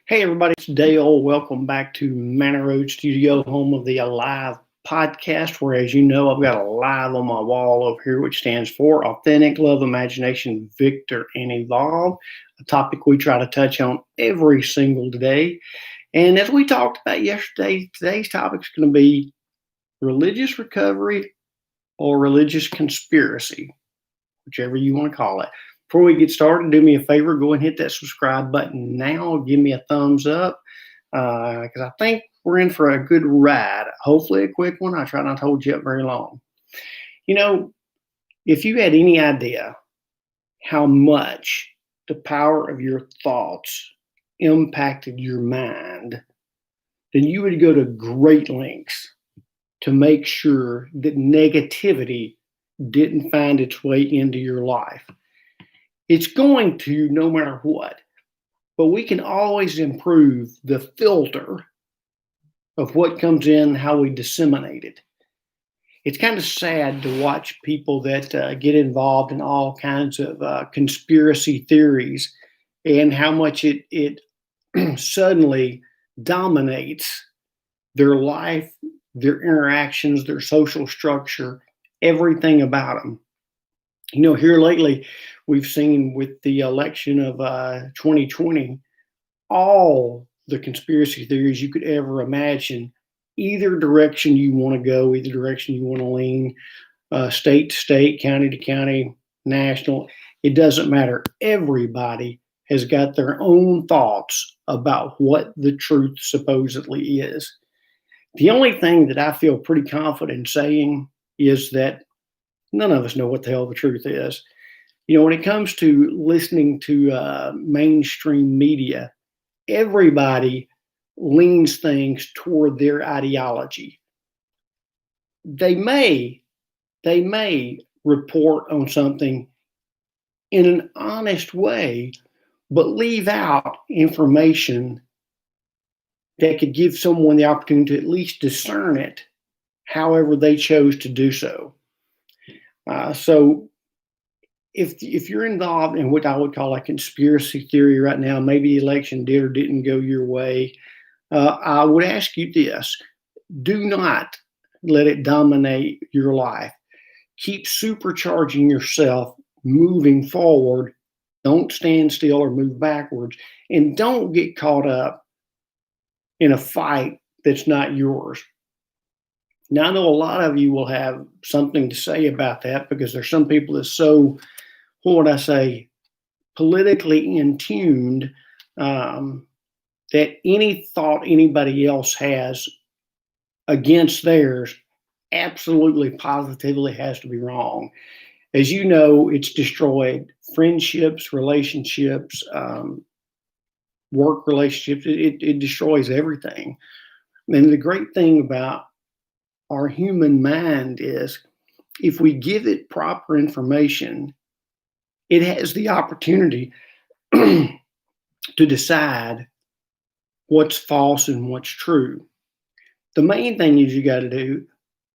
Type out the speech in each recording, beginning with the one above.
Hey, everybody, it's Dale. Welcome back to Manor Road Studio, home of the Alive podcast, where, as you know, I've got Alive on my wall over here, which stands for Authentic Love, Imagination, Victor, and Evolve, a topic we try to touch on every single day. And as we talked about yesterday, today's topic is going to be religious recovery or religious conspiracy, whichever you want to call it. Before we get started, do me a favor, go and hit that subscribe button now. Give me a thumbs up because I think we're in for a good ride. Hopefully, a quick one. I try not to hold you up very long. You know, if you had any idea how much the power of your thoughts impacted your mind, then you would go to great lengths to make sure that negativity didn't find its way into your life. It's going to no matter what, but we can always improve the filter of what comes in, how we disseminate it. It's kind of sad to watch people that get involved in all kinds of conspiracy theories and how much it suddenly dominates their life, their interactions, their social structure, everything about them. You know, here lately, we've seen with the election of 2020, all the conspiracy theories you could ever imagine, either direction you want to go, either direction you want to lean, state to state, county to county, national, it doesn't matter. Everybody has got their own thoughts about what the truth supposedly is. The only thing that I feel pretty confident saying is that none of us know what the hell the truth is. You know, when it comes to listening to mainstream media, everybody leans things toward their ideology. They may report on something in an honest way, but leave out information that could give someone the opportunity to at least discern it, however they chose to do so. So if you're involved in what I would call a conspiracy theory right now, maybe the election did or didn't go your way, I would ask you this: do not let it dominate your life. Keep supercharging yourself, moving forward. Don't stand still or move backwards, and don't get caught up in a fight that's not yours. Now, I know a lot of you will have something to say about that because there's some people that's so, what would I say, politically in tuned that any thought anybody else has against theirs absolutely, positively has to be wrong. As you know, it's destroyed friendships, relationships, work relationships. It destroys everything. And the great thing about our human mind is if we give it proper information, it has the opportunity to decide what's false and what's true. The main thing is you got to do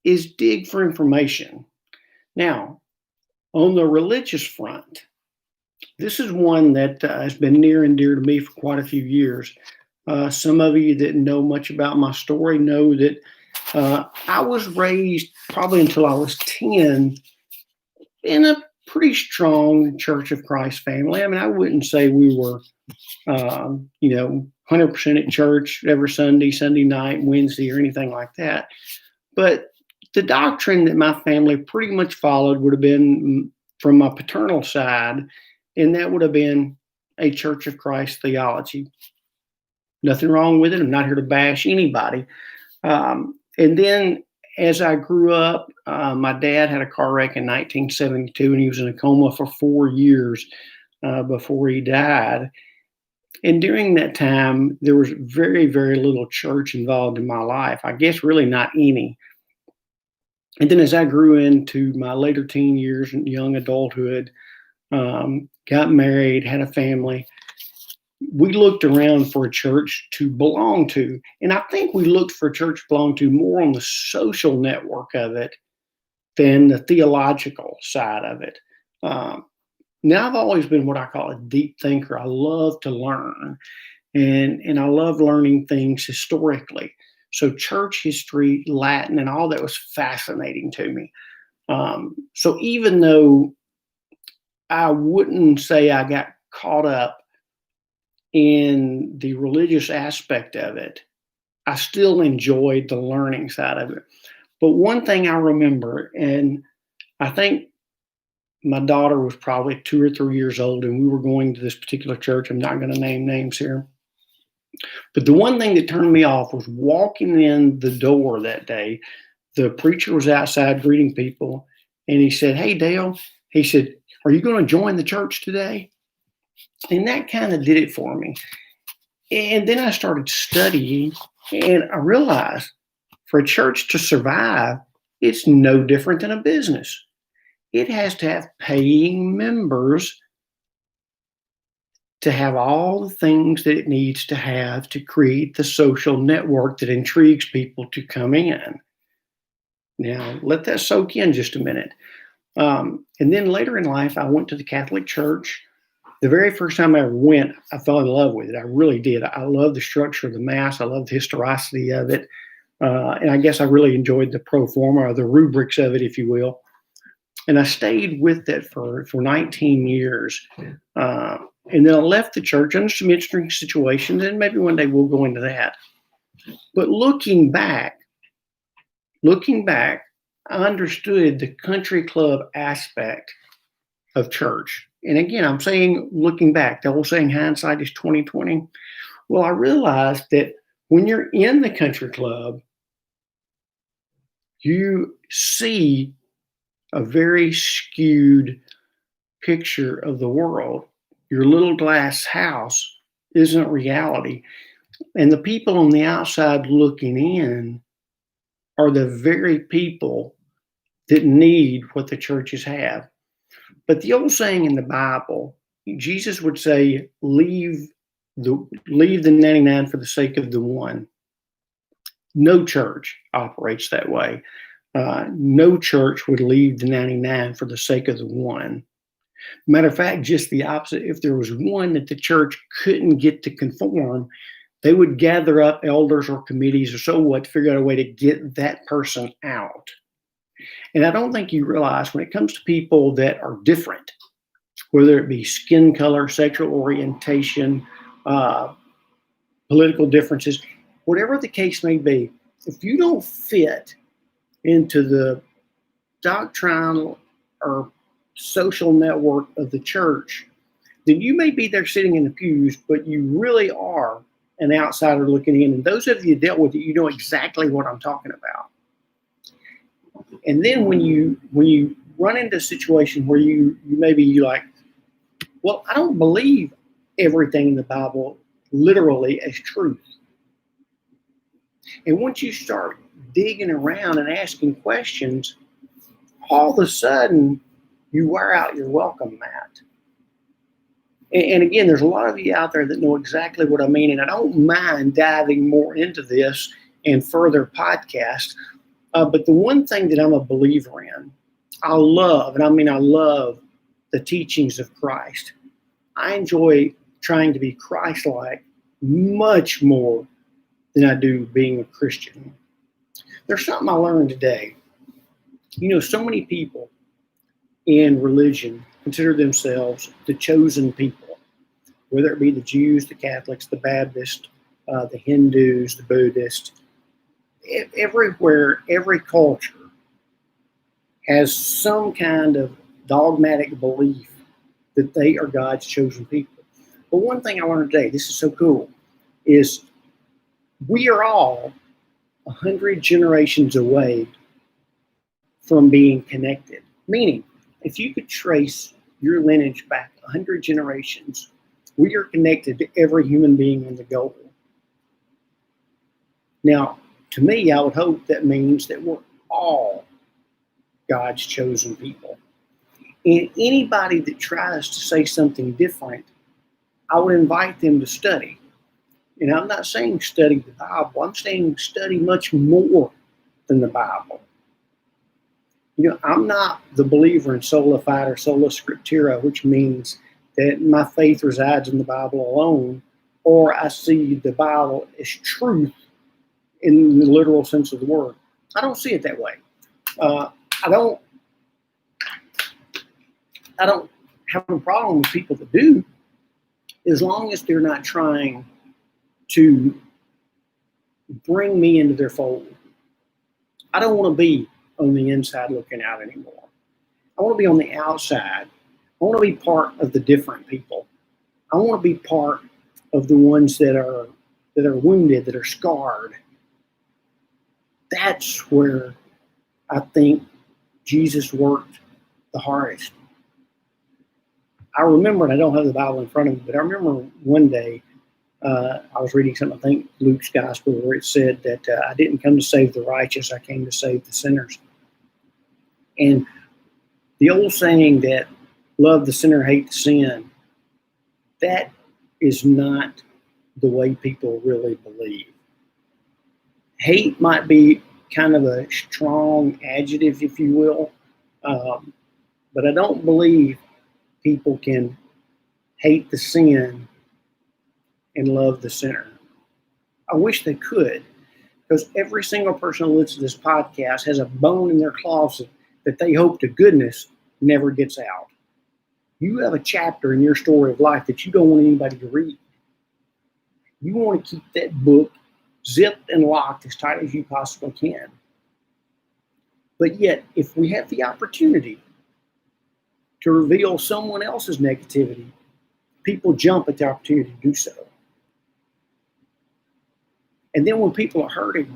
is dig for information. Now, on the religious front, this is one that has been near and dear to me for quite a few years. Some of you that know much about my story know that I was raised probably until I was 10 in a pretty strong Church of Christ family. I mean, I wouldn't say we were, 100% at church every Sunday, Sunday night, Wednesday, or anything like that. But the doctrine that my family pretty much followed would have been from my paternal side, and that would have been a Church of Christ theology. Nothing wrong with it. I'm not here to bash anybody. And then as I grew up, my dad had a car wreck in 1972, and he was in a coma for 4 years before he died. And during that time, there was very, very little church involved in my life. I guess really not any. And then as I grew into my later teen years and young adulthood, got married, had a family, we looked around for a church to belong to. And I think we looked for a church to belong to more on the social network of it than the theological side of it. Now, I've always been what I call a deep thinker. I love to learn. and I love learning things historically. So church history, Latin, and all that was fascinating to me. So even though I wouldn't say I got caught up in the religious aspect of it, I still enjoyed the learning side of it. But one thing I remember, and I think my daughter was probably 2 or 3 years old, and we were going to this particular church. I'm not going to name names here. But the one thing that turned me off was walking in the door that day. The preacher was outside greeting people, and he said, "Hey, Dale," he said, "are you going to join the church today?" And that kind of did it for me. And then I started studying, and I realized for a church to survive, it's no different than a business. It has to have paying members to have all the things that it needs to have to create the social network that intrigues people to come in. Now, let that soak in just a minute. And then later in life, I went to the Catholic Church. The very first time I ever went, I fell in love with it. I really did. I love the structure of the Mass. I love the historicity of it. And I guess I really enjoyed the pro forma, or the rubrics of it, if you will. And I stayed with it for 19 years. And then I left the church under some interesting situations, and maybe one day we'll go into that. But looking back, I understood the country club aspect of church. And again, I'm saying looking back, the old saying hindsight is 2020. Well, I realized that when you're in the country club, you see a very skewed picture of the world. Your little glass house isn't reality. And the people on the outside looking in are the very people that need what the churches have. But the old saying in the Bible, Jesus would say, leave the 99 for the sake of the one. No church operates that way. No church would leave the 99 for the sake of the one. Matter of fact, just the opposite. If there was one that the church couldn't get to conform, they would gather up elders or committees or so what to figure out a way to get that person out. And I don't think you realize when it comes to people that are different, whether it be skin color, sexual orientation, political differences, whatever the case may be, if you don't fit into the doctrinal or social network of the church, then you may be there sitting in the pews, but you really are an outsider looking in. And those of you dealt with it, you know exactly what I'm talking about. And then when you run into a situation where you like, well, I don't believe everything in the Bible literally as truth. And once you start digging around and asking questions, all of a sudden you wear out your welcome mat. And again, there's a lot of you out there that know exactly what I mean, and I don't mind diving more into this in further podcasts. But the one thing that I'm a believer in, I love the teachings of Christ. I enjoy trying to be Christ-like much more than I do being a Christian. There's something I learned today. You know, so many people in religion consider themselves the chosen people, whether it be the Jews, the Catholics, the Baptists, the Hindus, the Buddhists. Everywhere, every culture has some kind of dogmatic belief that they are God's chosen people. But one thing I learned today, this is so cool, is we are all 100 generations away from being connected. Meaning, if you could trace your lineage back 100 generations, we are connected to every human being in the globe. Now, to me, I would hope that means that we're all God's chosen people. And anybody that tries to say something different, I would invite them to study. And I'm not saying study the Bible. I'm saying study much more than the Bible. You know, I'm not the believer in sola fide or sola scriptura, which means that my faith resides in the Bible alone, or I see the Bible as truth in the literal sense of the word. I don't see it that way. Uh, I don't. I don't have a problem with people that do, as long as they're not trying to bring me into their fold. I don't want to be on the inside looking out anymore. I want to be on the outside. I want to be part of the different people. I want to be part of the ones that are wounded, that are scarred. That's where I think Jesus worked the hardest. I remember, and I don't have the Bible in front of me, but I remember one day I was reading something, I think Luke's gospel, where it said that I didn't come to save the righteous, I came to save the sinners. And the old saying that love the sinner, hate the sin, that is not the way people really believe. Hate might be kind of a strong adjective, if you will, but I don't believe people can hate the sin and love the sinner. I wish they could, because every single person who listens to this podcast has a bone in their closet that they hope to goodness never gets out. You have a chapter in your story of life that you don't want anybody to read. You want to keep that book zipped and locked as tight as you possibly can. But yet, if we have the opportunity to reveal someone else's negativity, people jump at the opportunity to do so. And then when people are hurting,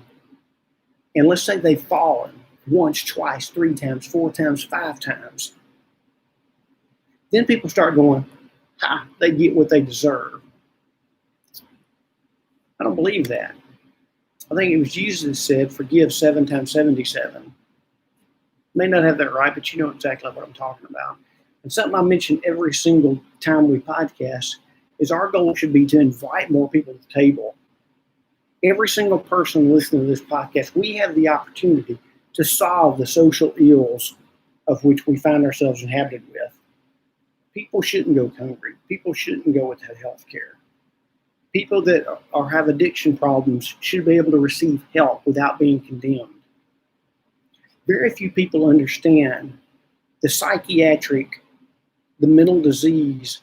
and let's say they've fallen once, twice, 3 times, 4 times, 5 times, then people start going, ha, they get what they deserve. I don't believe that. I think it was Jesus that said, forgive 7 times 77. May not have that right, but you know exactly what I'm talking about. And something I mention every single time we podcast is our goal should be to invite more people to the table. Every single person listening to this podcast, we have the opportunity to solve the social ills of which we find ourselves inhabited with. People shouldn't go hungry. People shouldn't go without health care. People that have addiction problems should be able to receive help without being condemned. Very few people understand the psychiatric, the mental disease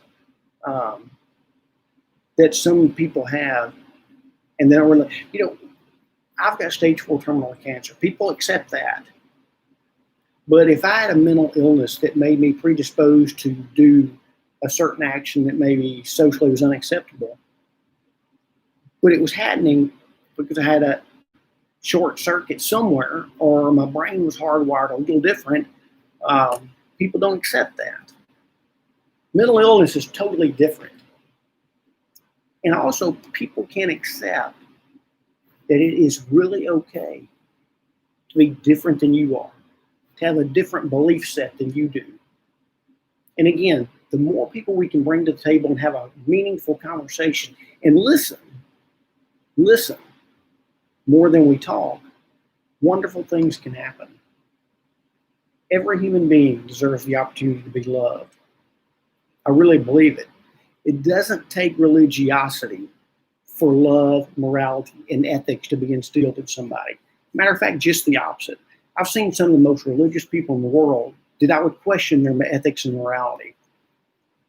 that some people have. And then, I've got stage 4 terminal cancer. People accept that. But if I had a mental illness that made me predisposed to do a certain action that maybe socially was unacceptable, but it was happening because I had a short circuit somewhere, or my brain was hardwired a little different, people don't accept that. Mental illness is totally different. And also, people can't accept that it is really okay to be different than you are, to have a different belief set than you do. And again, the more people we can bring to the table and have a meaningful conversation and listen more than we talk, wonderful things can happen. Every human being deserves the opportunity to be loved. I really believe it. It doesn't take religiosity for love, morality, and ethics to be instilled in somebody. Matter of fact, just the opposite. I've seen some of the most religious people in the world that I would question their ethics and morality.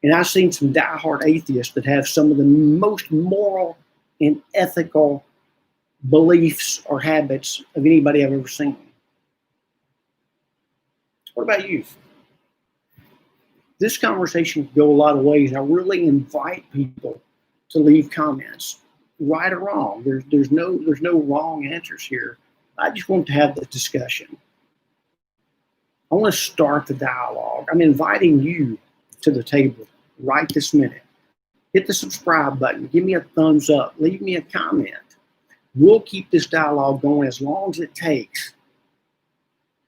And I've seen some diehard atheists that have some of the most moral and ethical beliefs or habits of anybody I've ever seen. What about you? This conversation could go a lot of ways, and I really invite people to leave comments, right or wrong. There's no wrong answers here. I just want to have the discussion. I want to start the dialogue. I'm inviting you to the table right this minute. Hit the subscribe button. Give me a thumbs up. Leave me a comment. We'll keep this dialogue going as long as it takes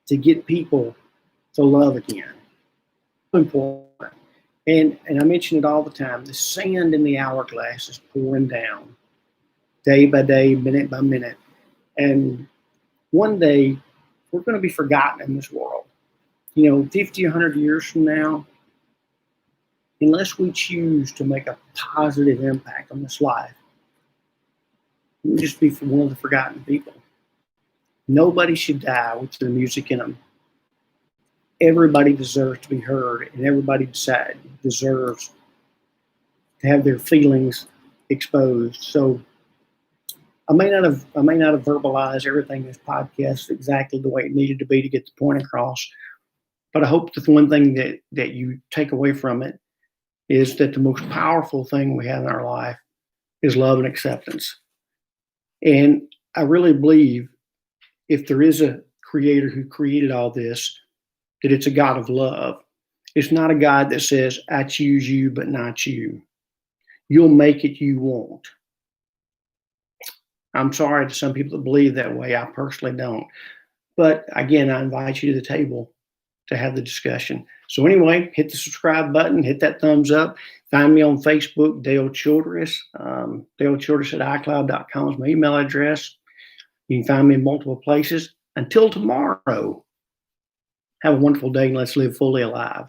to get people to love again. Important. And I mention it all the time. The sand in the hourglass is pouring down day by day, minute by minute. And one day, we're going to be forgotten in this world. 50, 100 years from now, unless we choose to make a positive impact on this life, Let me just be one of the forgotten people. Nobody should die with their music in them. Everybody deserves to be heard, and everybody deserves to have their feelings exposed. So I may not have verbalized everything in this podcast exactly the way it needed to be to get the point across, but I hope that the one thing that you take away from it is that the most powerful thing we have in our life is love and acceptance. And I really believe if there is a creator who created all this, that it's a God of love. It's not a God that says, I choose you, but not you. You'll make it you won't. I'm sorry to some people that believe that way. I personally don't. But again, I invite you to the table to have the discussion. So anyway, hit the subscribe button, hit that thumbs up. Find me on Facebook, Dale Childress. Dale Childress at iCloud.com is my email address. You can find me in multiple places. Until tomorrow, have a wonderful day and let's live fully alive.